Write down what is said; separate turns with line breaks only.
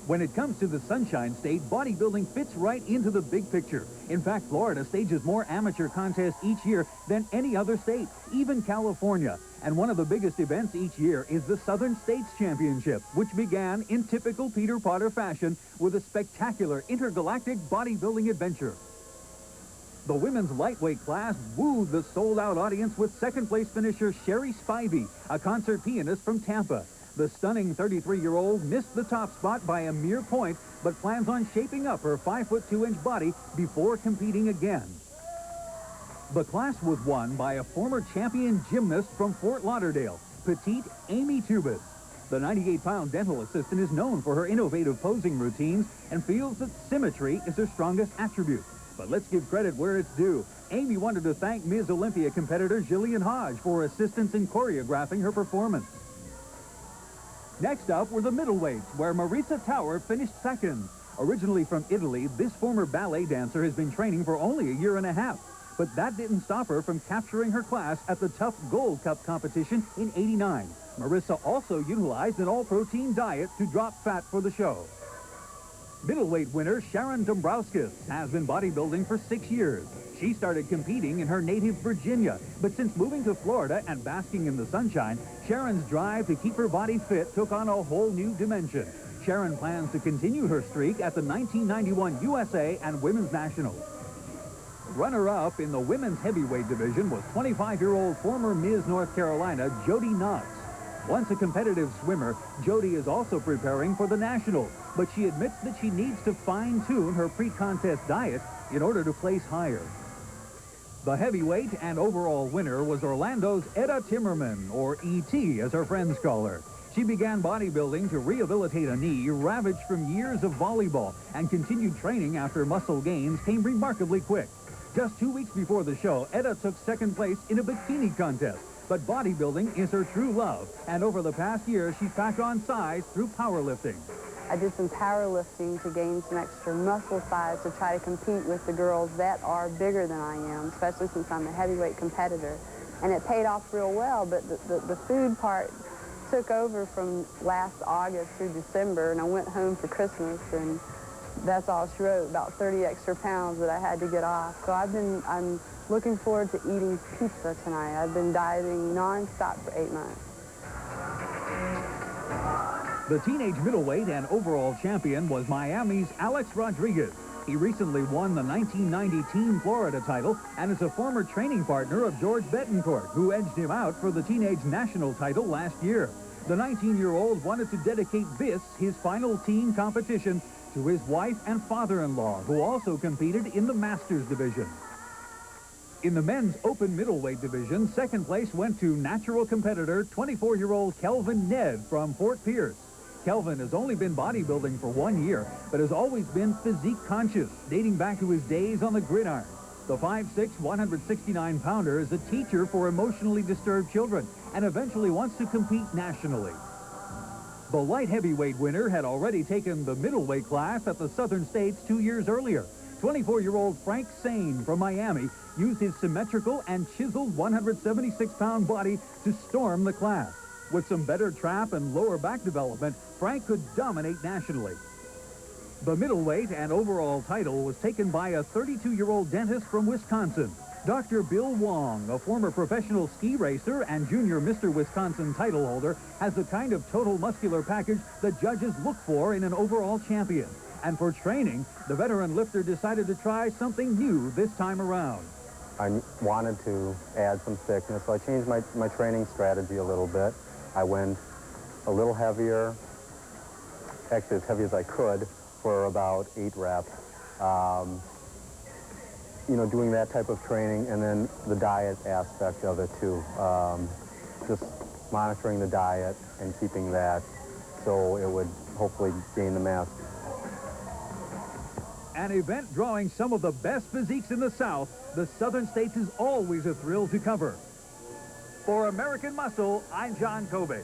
When it comes to the Sunshine State, bodybuilding fits right into the big picture. In fact, Florida stages more amateur contests each year than any other state, even California. And one of the biggest events each year is the Southern States Championship, which began in typical Peter Potter fashion with a spectacular intergalactic bodybuilding adventure. The women's lightweight class wooed the sold-out audience with second-place finisher Sheri Spivey, a concert pianist from Tampa. The stunning 33-year-old missed the top spot by a mere point, but plans on shaping up her 5'2" body before competing again. The class was won by a former champion gymnast from Fort Lauderdale, petite Amy Tubis. The 98-pound dental assistant is known for her innovative posing routines and feels that symmetry is her strongest attribute. But let's give credit where it's due. Amy wanted to thank Ms. Olympia competitor Jillian Hodge for assistance in choreographing her performance. Next up were the middleweights, where Marisa Tower finished second. Originally from Italy, this former ballet dancer has been training for only a year and a half. But that didn't stop her from capturing her class at the Tough Gold Cup competition in '89. Marisa also utilized an all-protein diet to drop fat for the show. Middleweight winner Sharon Dombrowskis has been bodybuilding for 6 years. She started competing in her native Virginia, but since moving to Florida and basking in the sunshine, Sharon's drive to keep her body fit took on a whole new dimension. Sharon plans to continue her streak at the 1991 USA and Women's Nationals. Runner-up in the women's heavyweight division was 25-year-old former Ms. North Carolina Jodi Knox. Once a competitive swimmer, Jodi is also preparing for the Nationals, but she admits that she needs to fine-tune her pre-contest diet in order to place higher. The heavyweight and overall winner was Orlando's Etta Zimmerman, or E.T. as her friends call her. She began bodybuilding to rehabilitate a knee ravaged from years of volleyball, and continued training after muscle gains came remarkably quick. Just 2 weeks before the show, Etta took second place in a bikini contest. But bodybuilding is her true love, and over the past year, she packed on size through powerlifting.
I did some powerlifting to gain some extra muscle size to try to compete with the girls that are bigger than I am, especially since I'm a heavyweight competitor. And it paid off real well, but the food part took over from last August through December, and I went home for Christmas, and that's all she wrote, about 30 extra pounds that I had to get off. So I'm looking forward to eating pizza tonight. I've been dieting non-stop for 8 months.
The teenage middleweight and overall champion was Miami's Alex Rodriguez. He recently won the 1990 Team Florida title and is a former training partner of George Betancourt, who edged him out for the teenage national title last year. The 19-year-old wanted to dedicate this, his final team competition, to his wife and father-in-law, who also competed in the Masters division. In the men's open middleweight division, second place went to natural competitor 24-year-old Kelvin Ned from Fort Pierce. Kelvin has only been bodybuilding for 1 year, but has always been physique conscious, dating back to his days on the gridiron. The 5'6", 169-pounder is a teacher for emotionally disturbed children and eventually wants to compete nationally. The light heavyweight winner had already taken the middleweight class at the Southern States 2 years earlier. 24-year-old Frank Sane from Miami used his symmetrical and chiseled 176-pound body to storm the class. With some better trap and lower back development, Frank could dominate nationally. The middleweight and overall title was taken by a 32-year-old dentist from Wisconsin. Dr. Bill Wong, a former professional ski racer and junior Mr. Wisconsin title holder, has the kind of total muscular package that judges look for in an overall champion. And for training, the veteran lifter decided to try something new this time around.
I wanted to add some thickness, so I changed my training strategy a little bit. I went a little heavier, actually as heavy as I could, for about 8 reps. You know, doing that type of training, and then the diet aspect of it too. Just monitoring the diet and keeping that so it would hopefully gain the mass.
An event drawing some of the best physiques in the South, the Southern States is always a thrill to cover. For American Muscle, I'm John Kobe.